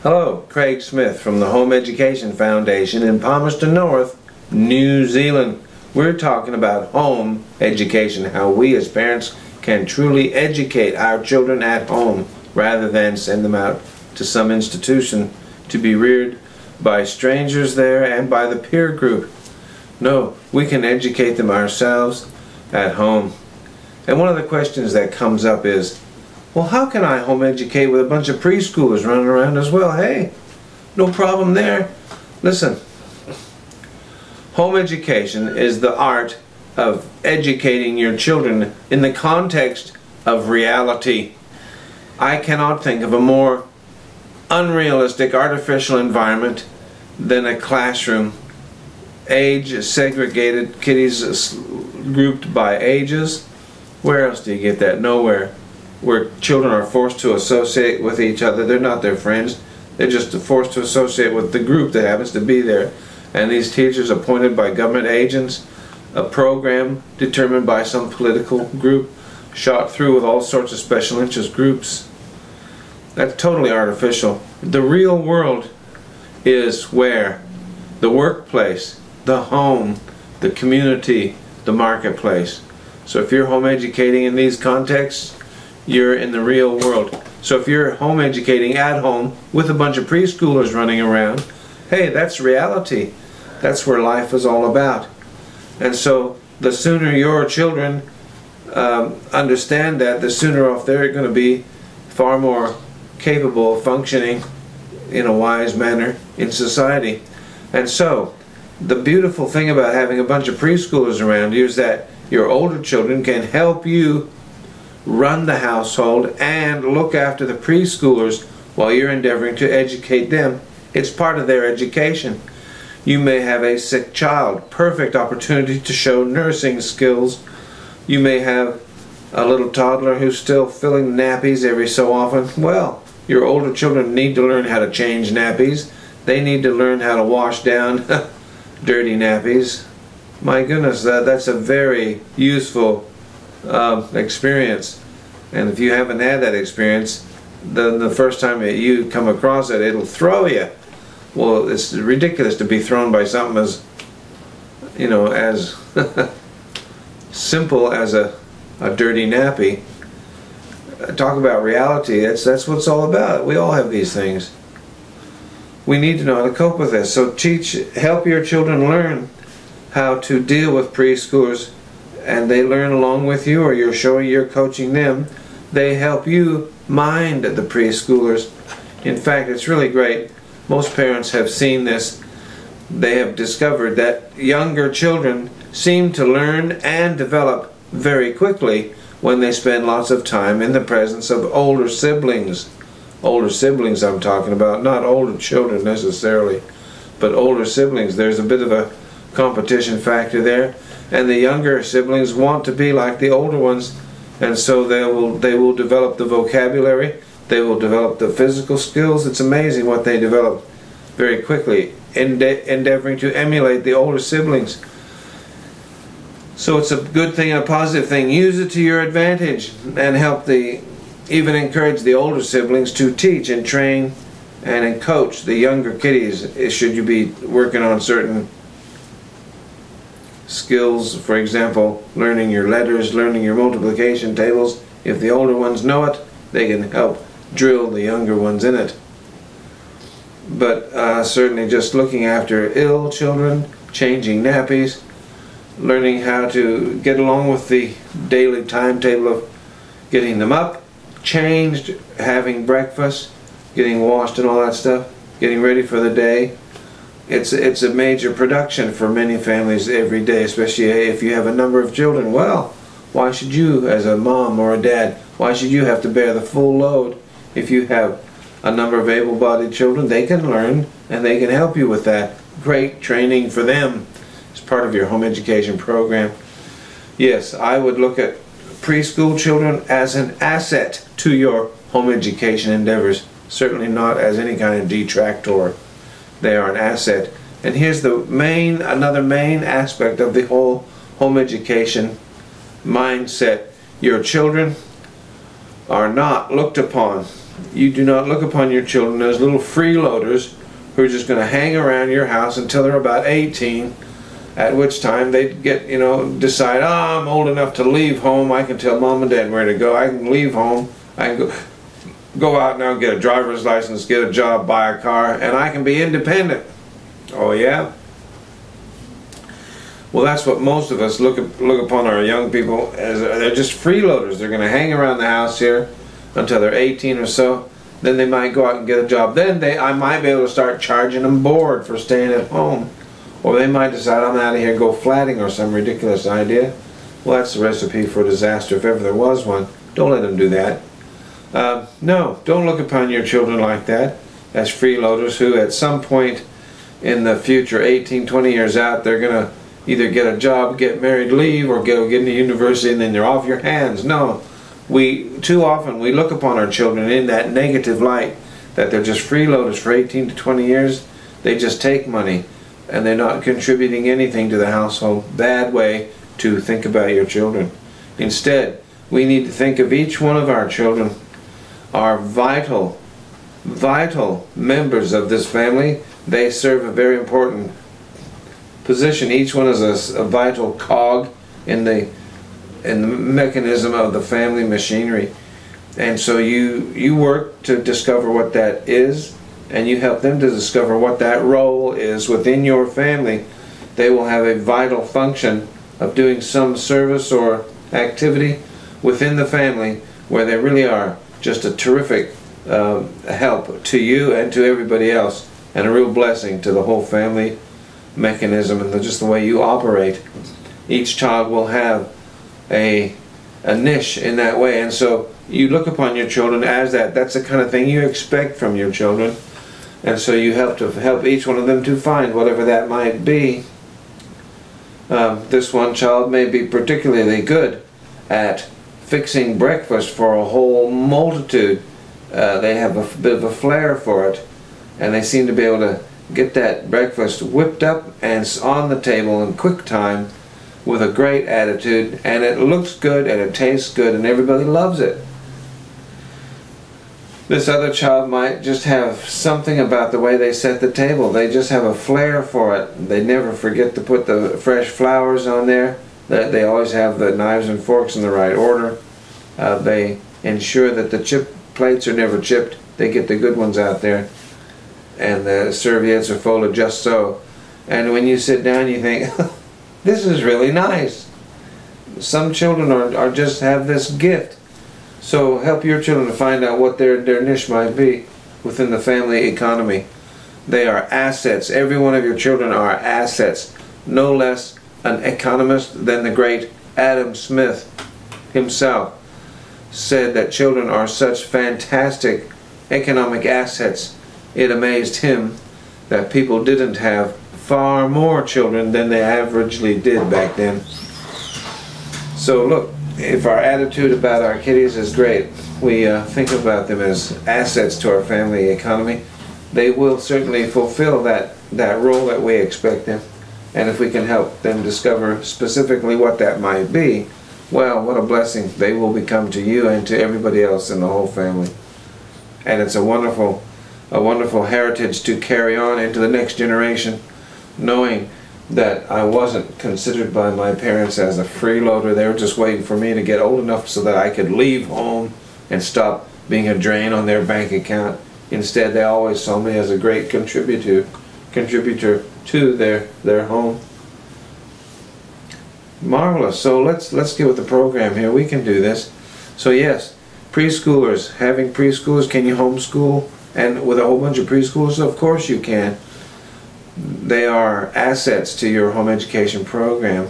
Hello, Craig Smith from the Home Education Foundation in Palmerston North, New Zealand. We're talking about home education, how we as parents can truly educate our children at home rather than send them out to some institution to be reared by strangers there and by the peer group. No, we can educate them ourselves at home. And one of the questions that comes up is, well, how can I home educate with a bunch of preschoolers running around as well? Hey, no problem there. Listen, home education is the art of educating your children in the context of reality. I cannot think of a more unrealistic artificial environment than a classroom. Age segregated, kiddies grouped by ages. Where else do you get that? Nowhere. Where children are forced to associate with each other. They're not their friends. They're just forced to associate with the group that happens to be there. And these teachers appointed by government agents, a program determined by some political group, shot through with all sorts of special interest groups. That's totally artificial. The real world is where? The workplace, the home, the community, the marketplace. So if you're home educating in these contexts, you're in the real world. So if you're home educating at home with a bunch of preschoolers running around, hey, that's reality. That's where life is all about. And so the sooner your children understand that, the sooner off they're going to be far more capable of functioning in a wise manner in society. And so the beautiful thing about having a bunch of preschoolers around you is that your older children can help you run the household and look after the preschoolers while you're endeavoring to educate them. It's part of their education. You may have a sick child, perfect opportunity to show nursing skills. You may have a little toddler who's still filling nappies every so often. Well, your older children need to learn how to change nappies. They need to learn how to wash down dirty nappies. My goodness, that's a very useful experience. And if you haven't had that experience, then the first time you come across it, it'll throw you. Well, it's ridiculous to be thrown by something as, you know, as simple as a dirty nappy. Talk about reality. That's what it's all about. We all have these things. We need to know how to cope with this. So help your children learn how to deal with preschoolers, and they learn along with you, or you're coaching them. They help you mind the preschoolers. In fact, it's really great. Most parents have seen this. They have discovered that younger children seem to learn and develop very quickly when they spend lots of time in the presence of older siblings. Older siblings I'm talking about, not older children necessarily, but older siblings. There's a bit of a competition factor there, and the younger siblings want to be like the older ones, and so they will develop the vocabulary, they will develop the physical skills. It's amazing what they develop very quickly, endeavoring to emulate the older siblings. So it's a good thing, a positive thing. Use it to your advantage and help even encourage the older siblings to teach and train and coach the younger kiddies should you be working on certain skills. For example, learning your letters, learning your multiplication tables. If the older ones know it, they can help drill the younger ones in it. But certainly just looking after ill children, changing nappies, learning how to get along with the daily timetable of getting them up, changed, having breakfast, getting washed and all that stuff, getting ready for the day. It's a major production for many families every day, especially if you have a number of children. Well, why should you, as a mom or a dad, why should you have to bear the full load? If you have a number of able-bodied children, they can learn and they can help you with that. Great training for them as part of your home education program. Yes, I would look at preschool children as an asset to your home education endeavors, certainly not as any kind of detractor. They are an asset. And here's another main aspect of the whole home education mindset. Your children are not looked upon you do not look upon your children as little freeloaders who are just going to hang around your house until they're about 18, at which time they get, decide, I'm old enough to leave home, I can tell mom and dad where to go, I can leave home, I can go out now, get a driver's license, get a job, buy a car, and I can be independent. Oh yeah? Well, that's what most of us look upon our young people as. They're just freeloaders. They're going to hang around the house here until they're 18 or so. Then they might go out and get a job. Then I might be able to start charging them board for staying at home. Or they might decide, I'm out of here and go flatting or some ridiculous idea. Well, that's the recipe for disaster if ever there was one. Don't let them do that. No, don't look upon your children like that, as freeloaders who at some point in the future, 18, 20 years out, they're going to either get a job, get married, leave, or get into university and then they're off your hands. No. Too often we look upon our children in that negative light, that they're just freeloaders for 18 to 20 years. They just take money and they're not contributing anything to the household. Bad way to think about your children. Instead, we need to think of each one of our children are vital members of this family. They serve a very important position. Each one is a vital cog in the mechanism of the family machinery. And so you work to discover what that is, and you help them to discover what that role is within your family. They will have a vital function of doing some service or activity within the family where they really are just a terrific help to you and to everybody else, and a real blessing to the whole family mechanism and just the way you operate. Each child will have a niche in that way, and so you look upon your children as that. That's the kind of thing you expect from your children, and so you help each one of them to find whatever that might be. This one child may be particularly good at fixing breakfast for a whole multitude. They have a bit of a flair for it, and they seem to be able to get that breakfast whipped up and on the table in quick time with a great attitude, and it looks good and it tastes good and everybody loves it. This other child might just have something about the way they set the table. They just have a flair for it. They never forget to put the fresh flowers on there. They always have the knives and forks in the right order. They ensure that the chip plates are never chipped. They get the good ones out there. And the serviettes are folded just so. And when you sit down you think, this is really nice. Some children are just have this gift. So help your children to find out what their niche might be within the family economy. They are assets. Every one of your children are assets. No less an economist than the great Adam Smith himself said that children are such fantastic economic assets. It amazed him that people didn't have far more children than they averagely did back then. So look, if our attitude about our kiddies is great, we think about them as assets to our family economy, they will certainly fulfill that role that we expect them. And if we can help them discover specifically what that might be, well, what a blessing they will become to you and to everybody else in the whole family. And it's a wonderful heritage to carry on into the next generation, knowing that I wasn't considered by my parents as a freeloader. They were just waiting for me to get old enough so that I could leave home and stop being a drain on their bank account. Instead, they always saw me as a great contributor to their home. Marvelous. So let's get with the program here. We can do this. So yes, preschoolers, having preschoolers, can you homeschool? And with a whole bunch of preschoolers, of course you can. They are assets to your home education program.